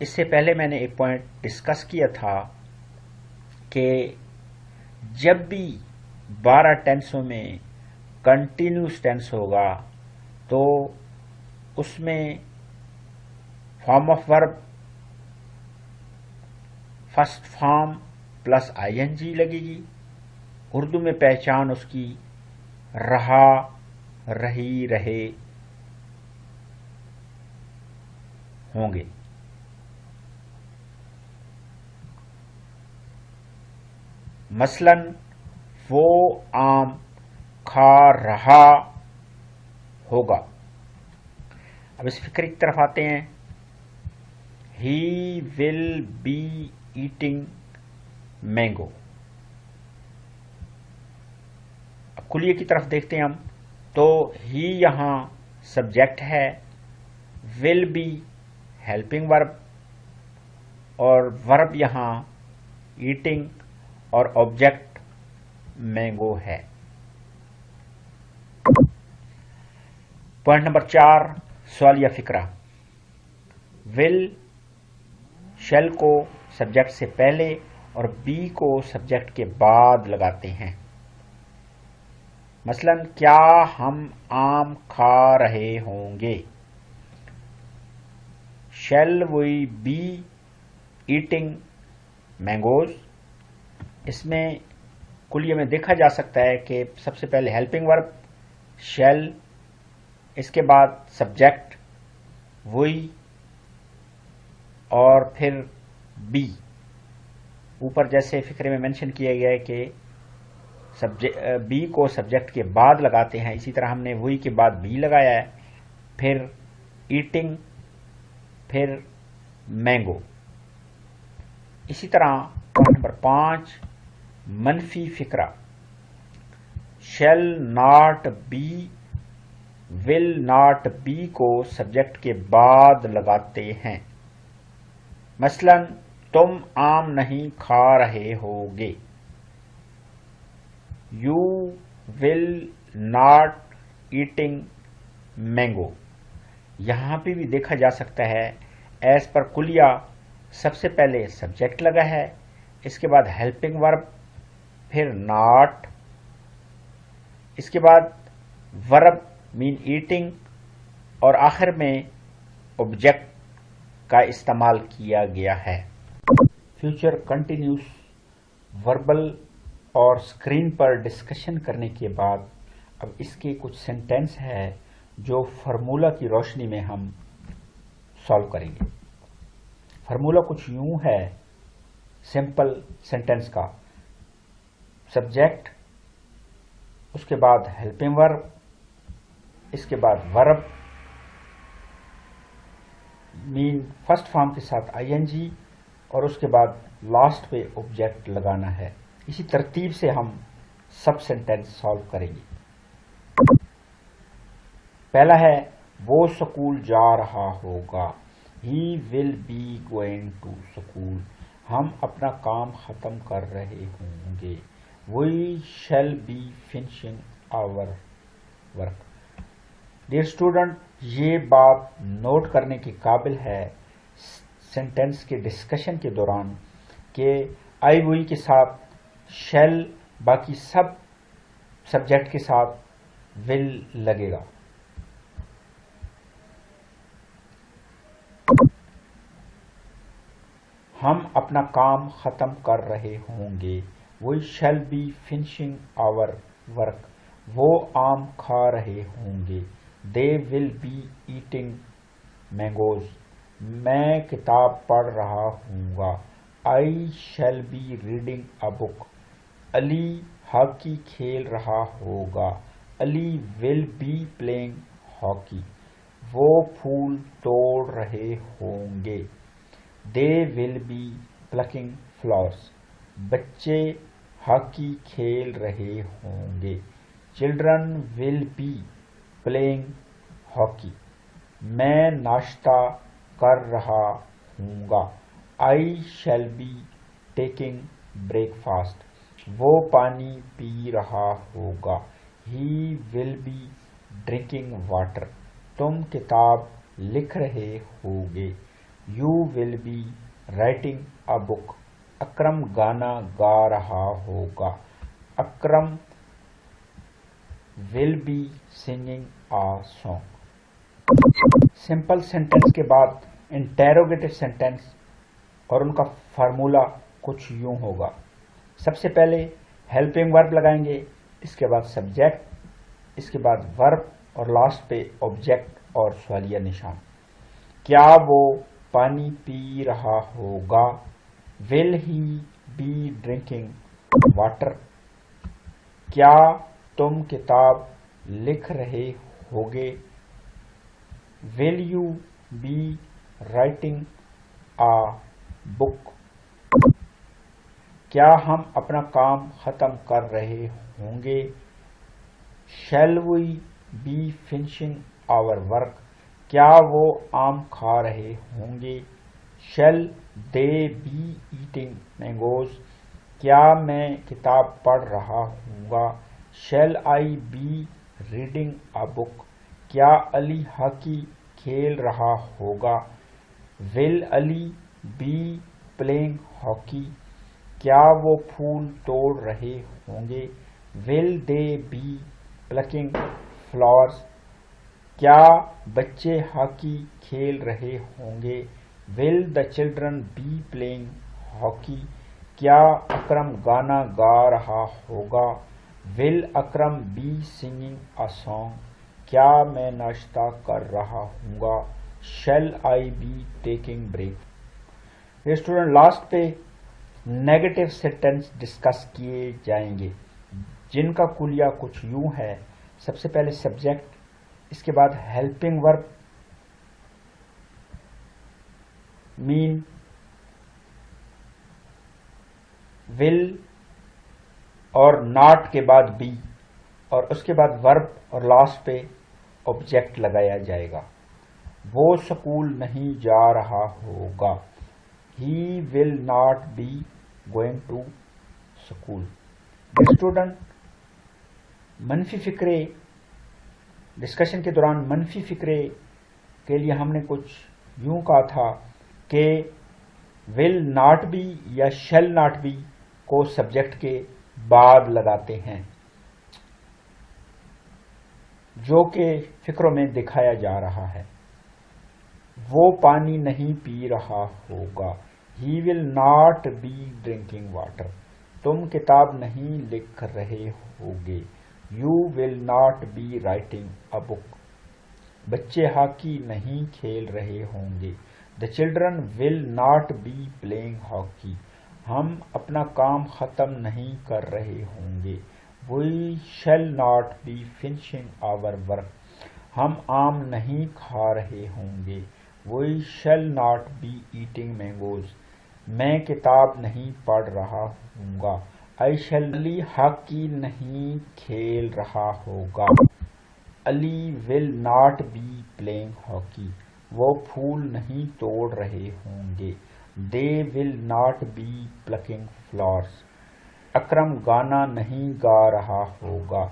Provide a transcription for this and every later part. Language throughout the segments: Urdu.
اس سے پہلے میں نے ایک پوائنٹ ڈسکس کیا تھا کہ جب بھی 12 ٹینسوں میں کنٹینیوس ٹینس ہوگا تو اس میں form of verb first form plus I N G لگے گی. اردو میں پہچان اس کی رہا، رہی، رہے ہوں گے. مثلا وہ آم کھا رہا ہوگا. اب اس فکر کی طرف آتے ہیں. ہی ول بی ایٹنگ مینگو. اب کلیے کی طرف دیکھتے ہیں ہم. تو ہی یہاں سبجیکٹ ہے، ول بی ہیلپنگ ورب، اور ورب یہاں ایٹنگ اور آبجیکٹ مینگو ہے. پوائنٹ نمبر 4 سوال یا فکرہ. ول شیل کو سبجیکٹ سے پہلے اور بی کو سبجیکٹ کے بعد لگاتے ہیں. مثلا کیا ہم آم کھا رہے ہوں گے؟ Shall we be eating mangoes. اس میں کلیے میں دیکھا جا سکتا ہے کہ سب سے پہلے ہیلپنگ ورب شیل، اس کے بعد سبجیکٹ وہی، اور پھر بی. اوپر جیسے فکرے میں مینشن کیا گیا ہے کہ بی کو سبجیکٹ کے بعد لگاتے ہیں، اسی طرح ہم نے وہی کے بعد بی لگایا ہے، پھر ایٹنگ، پھر مینگو. اسی طرح پوائنٹ نمبر 5 منفی فکرہ. Shall not be will not be کو سبجیکٹ کے بعد لگاتے ہیں. مثلا تم آم نہیں کھا رہے ہوگے. You will not eating mango. یہاں پہ بھی دیکھا جا سکتا ہے ایز پر کلیہ سب سے پہلے سبجیکٹ لگا ہے، اس کے بعد ہیلپنگ ورب، پھر ناٹ، اس کے بعد ورب مین ایٹنگ، اور آخر میں آبجیکٹ کا استعمال کیا گیا ہے. فیوچر کنٹینیوس وربل اور اسکرین پر ڈسکشن کرنے کے بعد اب اس کے کچھ سینٹینس ہے جو فارمولا کی روشنی میں ہم سالو کریں گے. فارمولا کچھ یوں ہے سمپل سینٹینس کا. سبجیکٹ، اس کے بعد ہیلپنگ ورب، اس کے بعد ورب مین فرسٹ فارم کے ساتھ آئی این جی، اور اس کے بعد لاسٹ پہ آبجیکٹ لگانا ہے. اسی ترتیب سے ہم سب سینٹینس سالو کریں گے. پہلا ہے وہ سکول جا رہا ہوگا. He will be going to school. ہم اپنا کام ختم کر رہے ہوں گے. We shall be finishing our work. Dear student, یہ بات نوٹ کرنے کے قابل ہے سینٹینس کے ڈسکشن کے دوران کہ آئی وی کے ساتھ شیل، باقی سب سبجیکٹ کے ساتھ ول لگے گا. ہم اپنا کام ختم کر رہے ہوں گے. We shall be finishing our work. وہ آم کھا رہے ہوں گے. They will be eating mangoes. میں کتاب پڑھ رہا ہوں گا. I shall be reading a book. Ali hockey کھیل رہا ہوگا. Ali will be playing hockey. وہ پھول توڑ رہے ہوں گے. They will be plucking flowers. بچے ہاکی کھیل رہے ہوں گے. Children will be playing hockey. میں ناشتہ کر رہا ہوں گا. I shall be taking breakfast. وہ پانی پی رہا ہوگا. He will be drinking water. تم کتاب لکھ رہے ہوگے. You will be writing a book. اکرم گانا گا رہا ہوگا. اکرم will be singing a song. Simple sentence کے بعد انٹیروگیٹو سینٹینس اور ان کا فارمولا کچھ یوں ہوگا. سب سے پہلے ہیلپنگ ورب لگائیں گے، اس کے بعد سبجیکٹ، اس کے بعد ورب اور لاسٹ پہ آبجیکٹ اور سوالیہ نشان. کیا وہ پانی پی رہا ہوگا؟ Will he be drinking water? کیا تم کتاب لکھ رہے ہوگے؟ Will you be writing a book? کیا ہم اپنا کام ختم کر رہے ہوں گے؟ Shall we be finishing our work? کیا وہ آم کھا رہے ہوں گے؟ Shall they be eating mangoes? کیا میں کتاب پڑھ رہا ہوں گا؟ Shall I be reading a book? کیا علی ہاکی کھیل رہا ہوگا؟ Will Ali be playing hockey? کیا وہ پھول توڑ رہے ہوں گے؟ Will they be plucking flowers? کیا بچے ہاکی کھیل رہے ہوں گے؟ Will the children be playing hockey? کیا اکرم گانا گا رہا ہوگا؟ Will Akram be singing a song? کیا میں ناشتہ کر رہا ہوں گا؟ Shall I be taking break? یہ اسٹوڈنٹ لاسٹ پہ نیگیٹو سینٹینس ڈسکس کیے جائیں گے جن کا کلیہ کچھ یوں ہے. سب سے پہلے سبجیکٹ، اس کے بعد ہیلپنگ ورب مین، ول اور ناٹ کے بعد بی، اور اس کے بعد ورب اور لاسٹ پہ آبجیکٹ لگایا جائے گا. وہ سکول نہیں جا رہا ہوگا. He will not be going to school. Student منفی فکرے ڈسکشن کے دوران منفی فکرے کے لیے ہم نے کچھ یوں کہا تھا کہ ول ناٹ بی یا شیل ناٹ بی کو سبجیکٹ کے بعد لگاتے ہیں، جو کہ فکروں میں دکھایا جا رہا ہے. وہ پانی نہیں پی رہا ہوگا. He will not be drinking water. تم کتاب نہیں لکھ رہے ہوگے. You will not be writing a book. بچے ہاکی نہیں کھیل رہے ہوں گے. The children will not be playing hockey. ہم اپنا کام ختم نہیں کر رہے ہوں گے. We shall not be finishing our work. ہم آم نہیں کھا رہے ہوں گے. We shall not be eating mangoes. میں کتاب نہیں پڑھ رہا ہوں گا. آئی شیل علی ہاکی نہیں کھیل رہا ہوگا. Ali will not be playing hockey. وہ پھول نہیں توڑ رہے ہوں گے. They will not be plucking flowers. Akram گانا نہیں گا رہا ہوگا.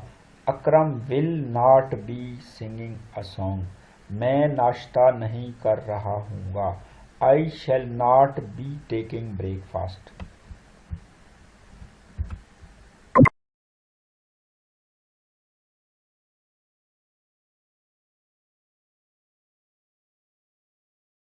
Akram will not be singing a song. میں ناشتہ نہیں کر رہا ہوں گا. I shall not be taking break fast.